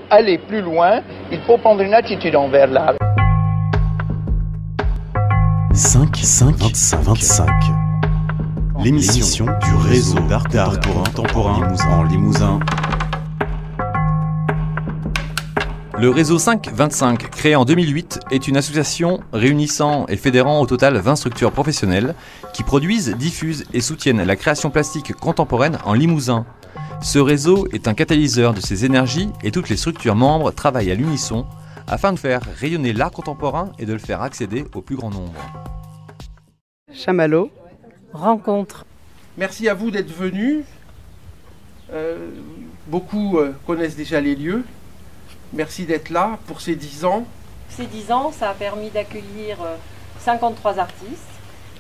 aller plus loin, il faut prendre une attitude envers l'art. 5-25. L'émission du réseau d'art contemporain en Limousin. Le réseau 5-25, créé en 2008, est une association réunissant et fédérant au total 20 structures professionnelles qui produisent, diffusent et soutiennent la création plastique contemporaine en Limousin. Ce réseau est un catalyseur de ces énergies et toutes les structures membres travaillent à l'unisson afin de faire rayonner l'art contemporain et de le faire accéder au plus grand nombre. Chamallow. Rencontre. Merci à vous d'être venus. Beaucoup connaissent déjà les lieux. Merci d'être là pour ces 10 ans. Ces 10 ans, ça a permis d'accueillir 53 artistes.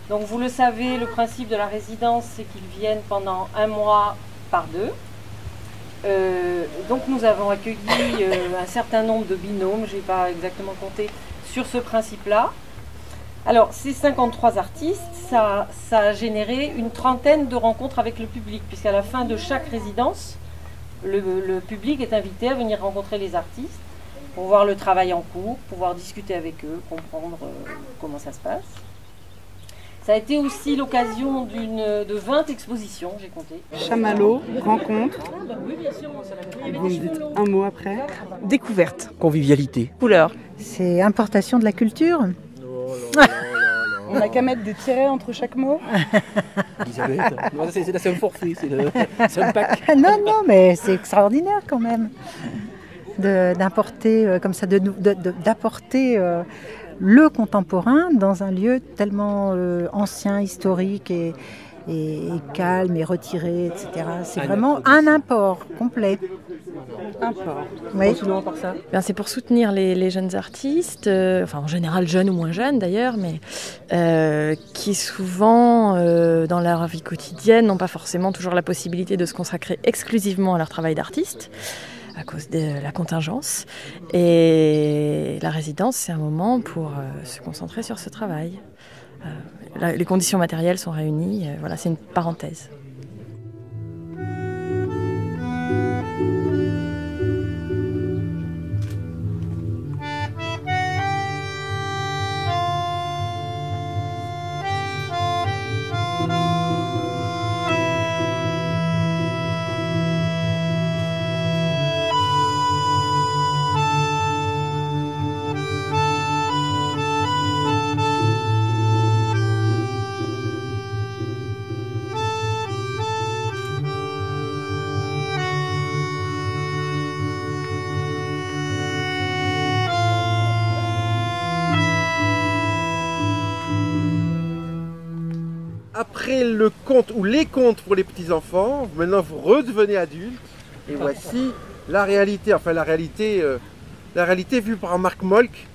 Donc vous le savez, le principe de la résidence, c'est qu'ils viennent pendant 1 mois par 2. Donc nous avons accueilli un certain nombre de binômes, je n'ai pas exactement compté, sur ce principe-là. Alors ces 53 artistes, ça a généré une trentaine de rencontres avec le public, puisqu'à la fin de chaque résidence, le public est invité à venir rencontrer les artistes pour voir le travail en cours, pouvoir discuter avec eux, comprendre comment ça se passe. Ça a été aussi l'occasion de 20 expositions, j'ai compté. Chamallow, rencontre. Vous me dites un mot après. Découverte. Convivialité. Couleur. C'est importation de la culture. On n'a qu'à mettre des tirets entre chaque mot. C'est un forfait, c'est un pack. Non, mais c'est extraordinaire quand même d'importer comme ça, d'apporter le contemporain dans un lieu tellement ancien, historique et calme et retiré, etc. C'est vraiment un import complet. Oui. Par ça. C'est pour soutenir les jeunes artistes, en général jeunes ou moins jeunes d'ailleurs, mais qui souvent dans leur vie quotidienne n'ont pas forcément toujours la possibilité de se consacrer exclusivement à leur travail d'artiste à cause de la contingence. Et la résidence, c'est un moment pour se concentrer sur ce travail. Les conditions matérielles sont réunies, voilà, c'est une parenthèse. Après le conte ou les contes pour les petits-enfants, maintenant vous redevenez adulte. Et voici la réalité, la réalité vue par Marc Molck,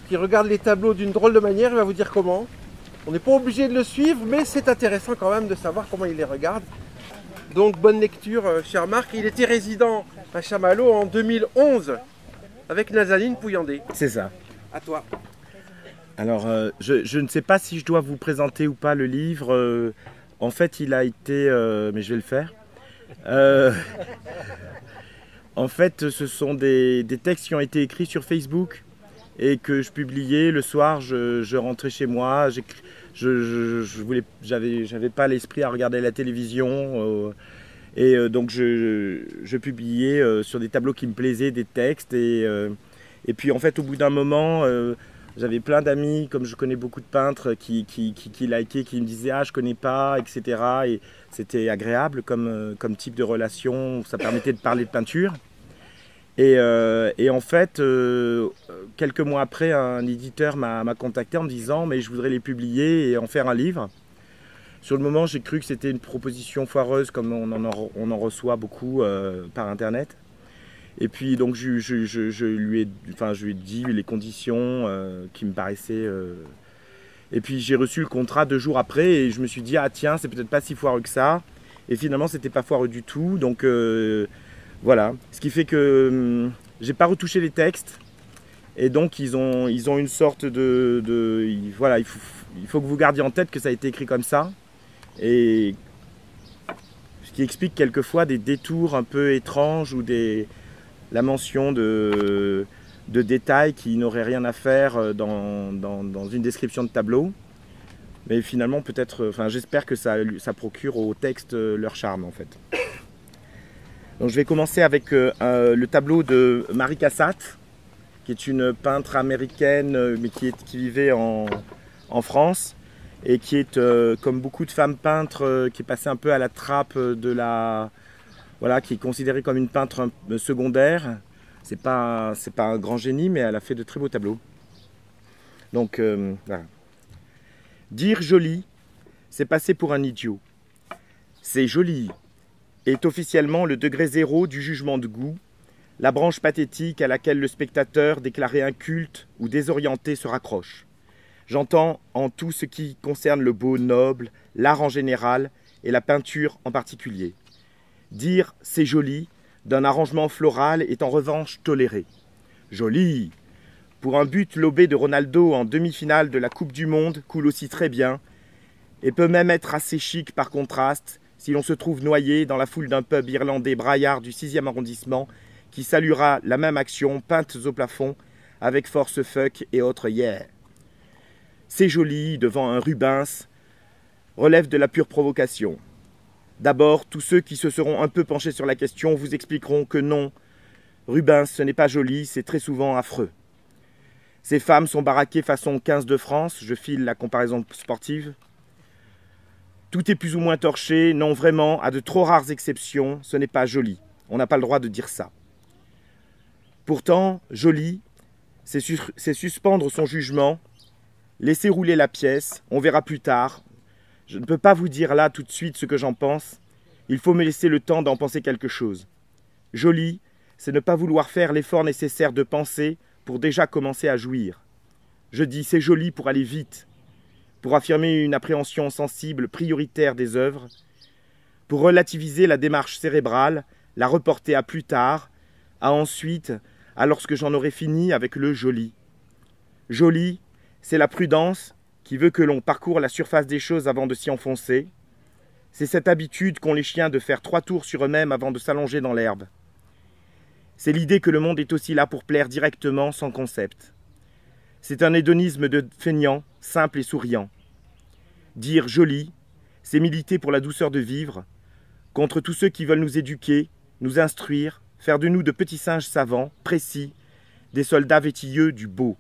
qui regarde les tableaux d'une drôle de manière, il va vous dire comment. On n'est pas obligé de le suivre, mais c'est intéressant quand même de savoir comment il les regarde. Donc bonne lecture, cher Marc. Il était résident à Chamallow en 2011 avec Nazaline Pouillandé. C'est ça. À toi. Alors, je ne sais pas si je dois vous présenter ou pas le livre. En fait, il a été... mais je vais le faire. En fait, ce sont des textes qui ont été écrits sur Facebook et que je publiais. Le soir, je rentrais chez moi. J'avais pas l'esprit à regarder la télévision. Donc, je publiais sur des tableaux qui me plaisaient, des textes. Et puis, en fait, au bout d'un moment... j'avais plein d'amis, comme je connais beaucoup de peintres, qui likaient, qui me disaient « Ah, je connais pas », etc. Et c'était agréable comme type de relation, ça permettait de parler de peinture. Et en fait, quelques mois après, un éditeur m'a contacté en me disant « Mais je voudrais les publier et en faire un livre ». Sur le moment, j'ai cru que c'était une proposition foireuse, comme on en reçoit beaucoup par Internet. Et puis donc je lui ai dit les conditions qui me paraissaient... Et puis j'ai reçu le contrat 2 jours après et je me suis dit « Ah tiens, c'est peut-être pas si foireux que ça ». Et finalement, c'était pas foireux du tout. Donc voilà. Ce qui fait que j'ai pas retouché les textes. Et donc ils ont une sorte voilà, il faut que vous gardiez en tête que ça a été écrit comme ça. Et ce qui explique quelquefois des détours un peu étranges ou la mention de détails qui n'auraient rien à faire dans une description de tableau. Mais finalement, peut-être, j'espère que ça procure au texte leur charme en fait. Donc je vais commencer avec le tableau de Marie Cassatt, qui est une peintre américaine mais qui vivait en France et qui est, comme beaucoup de femmes peintres, qui est passée un peu à la trappe qui est considérée comme une peintre secondaire. C'est pas un grand génie, mais elle a fait de très beaux tableaux. Donc voilà. Dire joli, c'est passer pour un idiot. C'est joli est officiellement le degré zéro du jugement de goût, la branche pathétique à laquelle le spectateur déclaré inculte ou désorienté se raccroche. J'entends en tout ce qui concerne le beau noble, l'art en général et la peinture en particulier. Dire « c'est joli » d'un arrangement floral est en revanche toléré. Joli! Pour un but lobé de Ronaldo en demi-finale de la Coupe du Monde coule aussi très bien et peut même être assez chic par contraste si l'on se trouve noyé dans la foule d'un pub irlandais braillard du 6e arrondissement qui saluera la même action peinte au plafond avec force fuck et autres yeah. C'est joli devant un Rubens relève de la pure provocation. D'abord, tous ceux qui se seront un peu penchés sur la question vous expliqueront que non, Rubens ce n'est pas joli, c'est très souvent affreux. Ces femmes sont baraquées façon 15 de France, je file la comparaison sportive. Tout est plus ou moins torché, non vraiment, à de trop rares exceptions, ce n'est pas joli. On n'a pas le droit de dire ça. Pourtant, joli, c'est suspendre son jugement, laisser rouler la pièce, on verra plus tard. Je ne peux pas vous dire là tout de suite ce que j'en pense, il faut me laisser le temps d'en penser quelque chose. Joli, c'est ne pas vouloir faire l'effort nécessaire de penser pour déjà commencer à jouir. Je dis c'est joli pour aller vite, pour affirmer une appréhension sensible prioritaire des œuvres, pour relativiser la démarche cérébrale, la reporter à plus tard, à ensuite, à lorsque j'en aurai fini avec le joli. Joli, c'est la prudence qui veut que l'on parcourt la surface des choses avant de s'y enfoncer. C'est cette habitude qu'ont les chiens de faire 3 tours sur eux-mêmes avant de s'allonger dans l'herbe. C'est l'idée que le monde est aussi là pour plaire directement, sans concept. C'est un hédonisme de feignant, simple et souriant. Dire joli, c'est militer pour la douceur de vivre, contre tous ceux qui veulent nous éduquer, nous instruire, faire de nous de petits singes savants, précis, des soldats vétilleux du beau.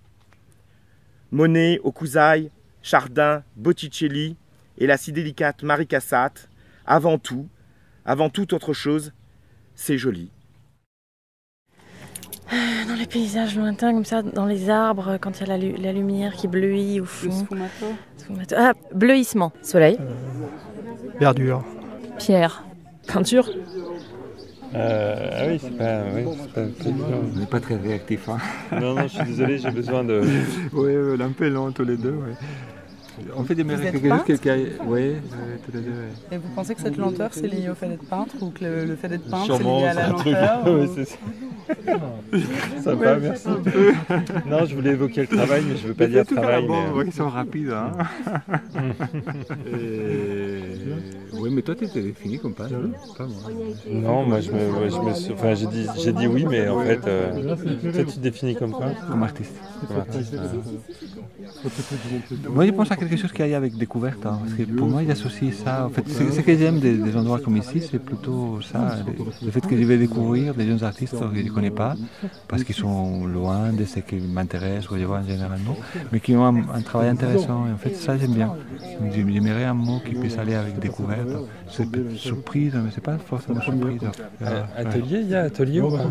Monet, Hokusai, Chardin, Botticelli et la si délicate Marie Cassatt, avant toute autre chose, c'est joli. Dans les paysages lointains, comme ça, dans les arbres, quand il y a la lumière qui bleuit au fond. Le sfumato. Ah, bleuissement. Soleil. Verdure. Pierre. Peinture. Ah oui, c'est pas On n'est pas très réactif. Hein. Non, je suis désolé, j'ai besoin de... Oui, un peu long tous les deux. Ouais. On fait des quelque chose Oui, tous les deux. Ouais. Et vous pensez que cette lenteur, c'est lié au fait d'être peintre ou que le fait d'être peintre, Sûrement, c'est lié à la lenteur Oui, c'est ça. Sympa, merci. Non, je voulais évoquer le travail, mais je ne veux pas dire travail. Oui, ils sont rapides. Hein. Oui, mais toi, tu étais défini comme peintre, pas moi. Non, moi, j'ai dit oui, mais en fait, toi, tu te définis comme quoi? Comme artiste. Moi, je pense à quelque chose qui a avec découverte. Hein, parce que pour moi, j'associe ça. En fait, ce que j'aime des endroits comme ici, c'est plutôt ça. Le fait que je vais découvrir des jeunes artistes que je ne connais pas, parce qu'ils sont loin de ce qui m'intéresse ou je vois généralement, mais qui ont un travail intéressant. Et en fait, ça, j'aime bien. J'aimerais un mot qui puisse aller avec découverte. C'est surprise, mais c'est pas forcément surprise. Atelier, il y a atelier ou pas?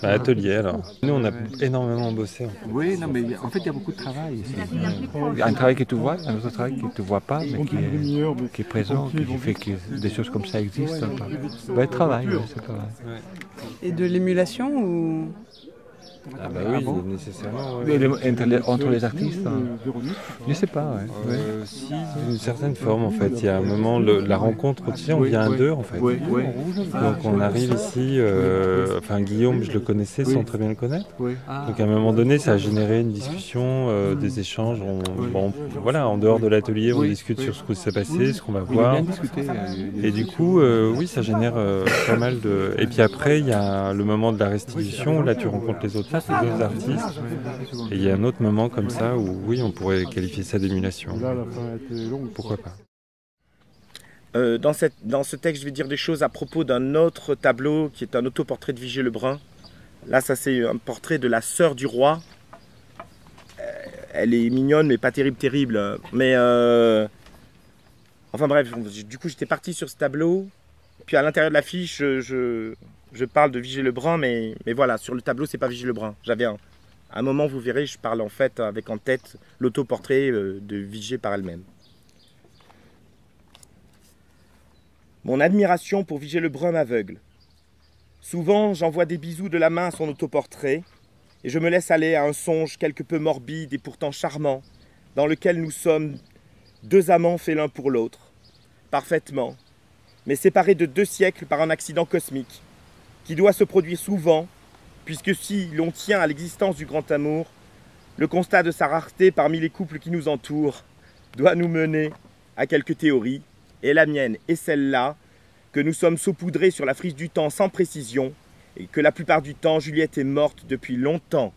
Atelier, alors. Nous, on a énormément bossé. Oui, non, mais en fait, il y a beaucoup de travail ici. Il y a un travail que tu vois, un autre travail que tu ne vois pas, mais qui est présent, qui fait que des choses comme ça existent. Le travail, c'est travail. Et de l'émulation ou Ah bah oui, nécessairement. Entre les artistes je sais pas, ouais. Si, d'une certaine forme en fait. Il y a un moment, la rencontre, tu sais, on vient à deux en fait. Donc on arrive ici, enfin Guillaume, je le connaissais sans très bien le connaître. Donc à un moment donné, ça a généré une discussion, des échanges. Voilà, en dehors de l'atelier, on discute sur ce qui s'est passé, ce qu'on va voir. Et du coup, oui, ça génère pas mal de... Et puis après, il y a le moment de la restitution, là tu rencontres les autres artistes. Et il y a un autre moment comme ça où, oui, on pourrait qualifier ça d'émulation. Pourquoi pas. Dans ce texte, je vais dire des choses à propos d'un autre tableau qui est un autoportrait de Vigée Lebrun. Là, ça c'est un portrait de la sœur du roi. Elle est mignonne, mais pas terrible. Mais enfin bref, du coup j'étais parti sur ce tableau. Puis à l'intérieur de l'affiche, je parle de Vigée Lebrun, mais voilà, sur le tableau, c'est pas Vigée Lebrun. J'avais un moment, vous verrez, je parle en fait avec en tête l'autoportrait de Vigée par elle-même. Mon admiration pour Vigée Lebrun m'aveugle. Souvent, j'envoie des bisous de la main à son autoportrait et je me laisse aller à un songe quelque peu morbide et pourtant charmant, dans lequel nous sommes deux amants faits l'un pour l'autre, parfaitement, mais séparés de 2 siècles par un accident cosmique, qui doit se produire souvent, puisque si l'on tient à l'existence du grand amour, le constat de sa rareté parmi les couples qui nous entourent doit nous mener à quelques théories, et la mienne est celle-là, que nous sommes saupoudrés sur la frise du temps sans précision, et que la plupart du temps, Juliette est morte depuis longtemps,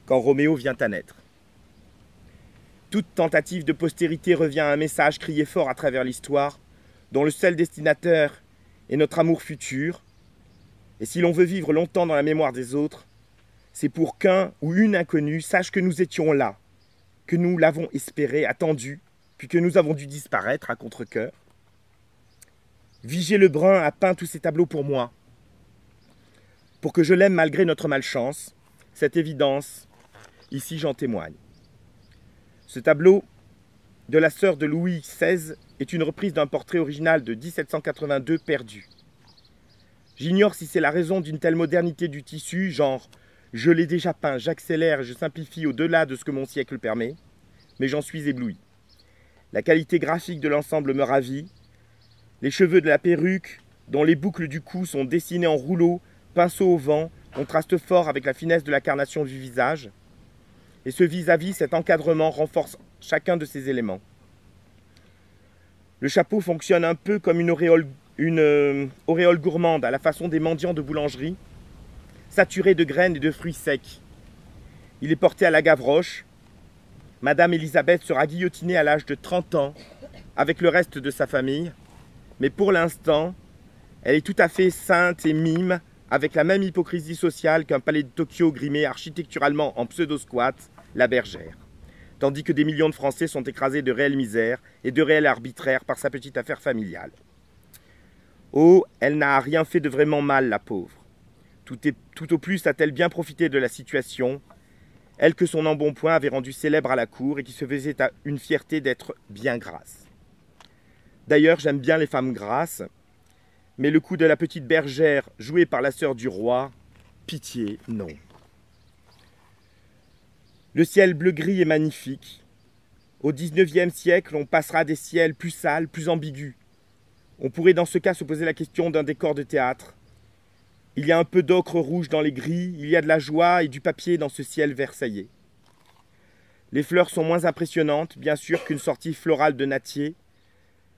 quand Roméo vient à naître. Toute tentative de postérité revient à un message crié fort à travers l'histoire, dont le seul destinataire est notre amour futur. Et si l'on veut vivre longtemps dans la mémoire des autres, c'est pour qu'un ou une inconnue sache que nous étions là, que nous l'avons espéré, attendu, puis que nous avons dû disparaître à contre-cœur. Vigée Lebrun a peint tous ces tableaux pour moi, pour que je l'aime malgré notre malchance. Cette évidence, ici j'en témoigne. Ce tableau de la sœur de Louis XVI est une reprise d'un portrait original de 1782 perdu. J'ignore si c'est la raison d'une telle modernité du tissu, genre « je l'ai déjà peint, j'accélère et je simplifie au-delà de ce que mon siècle permet », mais j'en suis ébloui. La qualité graphique de l'ensemble me ravit. Les cheveux de la perruque, dont les boucles du cou sont dessinées en rouleau, pinceau au vent, contrastent fort avec la finesse de la carnation du visage. Et ce vis-à-vis, cet encadrement renforce chacun de ces éléments. Le chapeau fonctionne un peu comme une auréole gourmande à la façon des mendiants de boulangerie, saturé de graines et de fruits secs. Il est porté à la Gavroche. Madame Élisabeth sera guillotinée à l'âge de 30 ans avec le reste de sa famille, mais pour l'instant, elle est tout à fait sainte et mime, avec la même hypocrisie sociale qu'un palais de Tokyo grimé architecturalement en pseudo-squat, la Bergère, tandis que des millions de Français sont écrasés de réelle misère et de réel arbitraire par sa petite affaire familiale. Oh, elle n'a rien fait de vraiment mal, la pauvre. Tout au plus a-t-elle bien profité de la situation, elle que son embonpoint avait rendue célèbre à la cour et qui se faisait à une fierté d'être bien grasse. D'ailleurs, j'aime bien les femmes grasses, mais le coup de la petite bergère jouée par la sœur du roi, pitié, non. Le ciel bleu-gris est magnifique. Au XIXe siècle, on passera des ciels plus sales, plus ambigus. On pourrait dans ce cas se poser la question d'un décor de théâtre. Il y a un peu d'ocre rouge dans les gris, il y a de la joie et du papier dans ce ciel versaillais. Les fleurs sont moins impressionnantes, bien sûr, qu'une sortie florale de Nattier,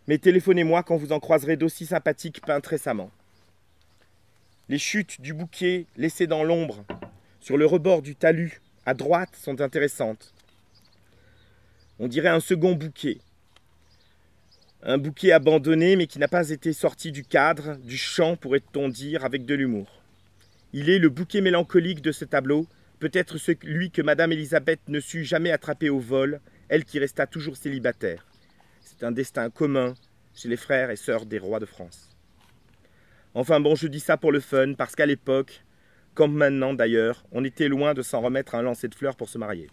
mais téléphonez-moi quand vous en croiserez d'aussi sympathiques peintes récemment. Les chutes du bouquet laissées dans l'ombre, sur le rebord du talus, à droite, sont intéressantes. On dirait un second bouquet. Un bouquet abandonné, mais qui n'a pas été sorti du cadre, du champ, pourrait-on dire, avec de l'humour. Il est le bouquet mélancolique de ce tableau, peut-être celui que Madame Élisabeth ne sut jamais attraper au vol, elle qui resta toujours célibataire. C'est un destin commun chez les frères et sœurs des rois de France. Enfin bon, je dis ça pour le fun, parce qu'à l'époque, comme maintenant d'ailleurs, on était loin de s'en remettre à un lancer de fleurs pour se marier.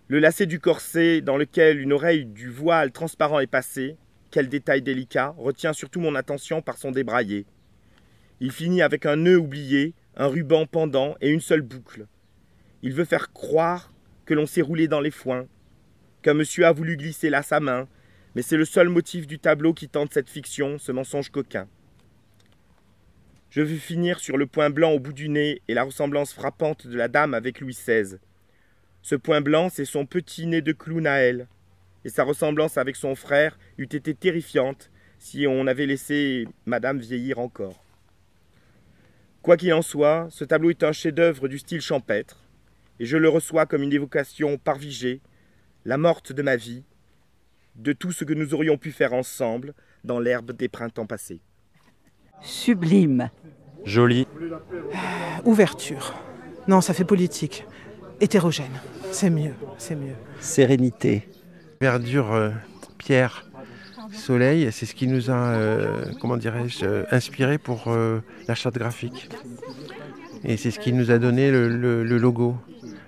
Le lacet du corset dans lequel une oreille du voile transparent est passée, quel détail délicat, retient surtout mon attention par son débraillé. Il finit avec un nœud oublié, un ruban pendant et une seule boucle. Il veut faire croire que l'on s'est roulé dans les foins, qu'un monsieur a voulu glisser là sa main, mais c'est le seul motif du tableau qui tente cette fiction, ce mensonge coquin. Je veux finir sur le point blanc au bout du nez et la ressemblance frappante de la dame avec Louis XVI. Ce point blanc, c'est son petit nez de clown à elle, et sa ressemblance avec son frère eût été terrifiante si on avait laissé madame vieillir encore. Quoi qu'il en soit, ce tableau est un chef-d'œuvre du style champêtre, et je le reçois comme une évocation par Vigée, la morte de ma vie, de tout ce que nous aurions pu faire ensemble dans l'herbe des printemps passés. Sublime. Joli. Ouverture. Non, ça fait politique. Hétérogène. C'est mieux, c'est mieux. Sérénité. Verdure, pierre, soleil, c'est ce qui nous a, inspiré pour la charte graphique. Et c'est ce qui nous a donné le logo,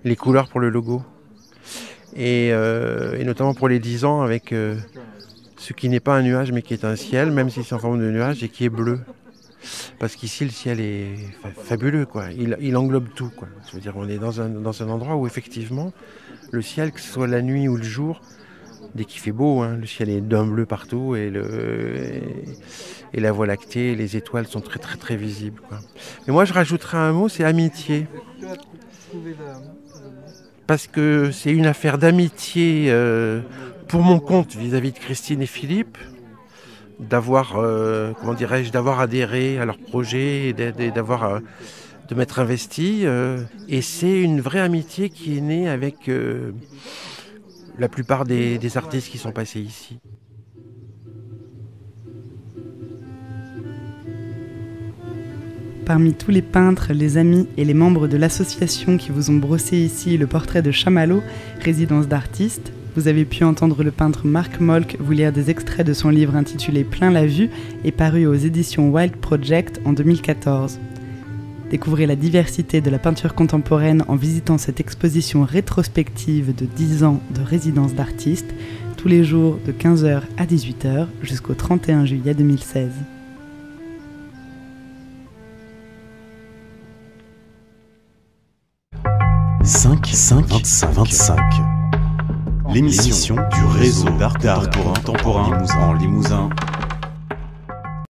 les couleurs pour le logo. Et notamment pour les 10 ans avec ce qui n'est pas un nuage mais qui est un ciel, même si c'est en forme de nuage et qui est bleu. Parce qu'ici le ciel est fabuleux, quoi. Il englobe tout, quoi. Je veux dire, on est dans un endroit où effectivement le ciel, que ce soit la nuit ou le jour, dès qu'il fait beau, hein, le ciel est d'un bleu partout et la Voie lactée, les étoiles sont très très très visibles, quoi. Mais moi je rajouterais un mot, c'est amitié. Parce que c'est une affaire d'amitié pour mon compte vis-à-vis de Christine et Philippe, d'avoir adhéré à leur projet, de m'être investi. Et c'est une vraie amitié qui est née avec la plupart des artistes qui sont passés ici. Parmi tous les peintres, les amis et les membres de l'association qui vous ont brossé ici le portrait de Chamallow, résidence d'artistes, vous avez pu entendre le peintre Marc Molck vous lire des extraits de son livre intitulé Plein la vue et paru aux éditions Wild Project en 2014. Découvrez la diversité de la peinture contemporaine en visitant cette exposition rétrospective de 10 ans de résidence d'artistes, tous les jours de 15h à 18h jusqu'au 31 juillet 2016. L'émission du réseau d'art contemporain en Limousin.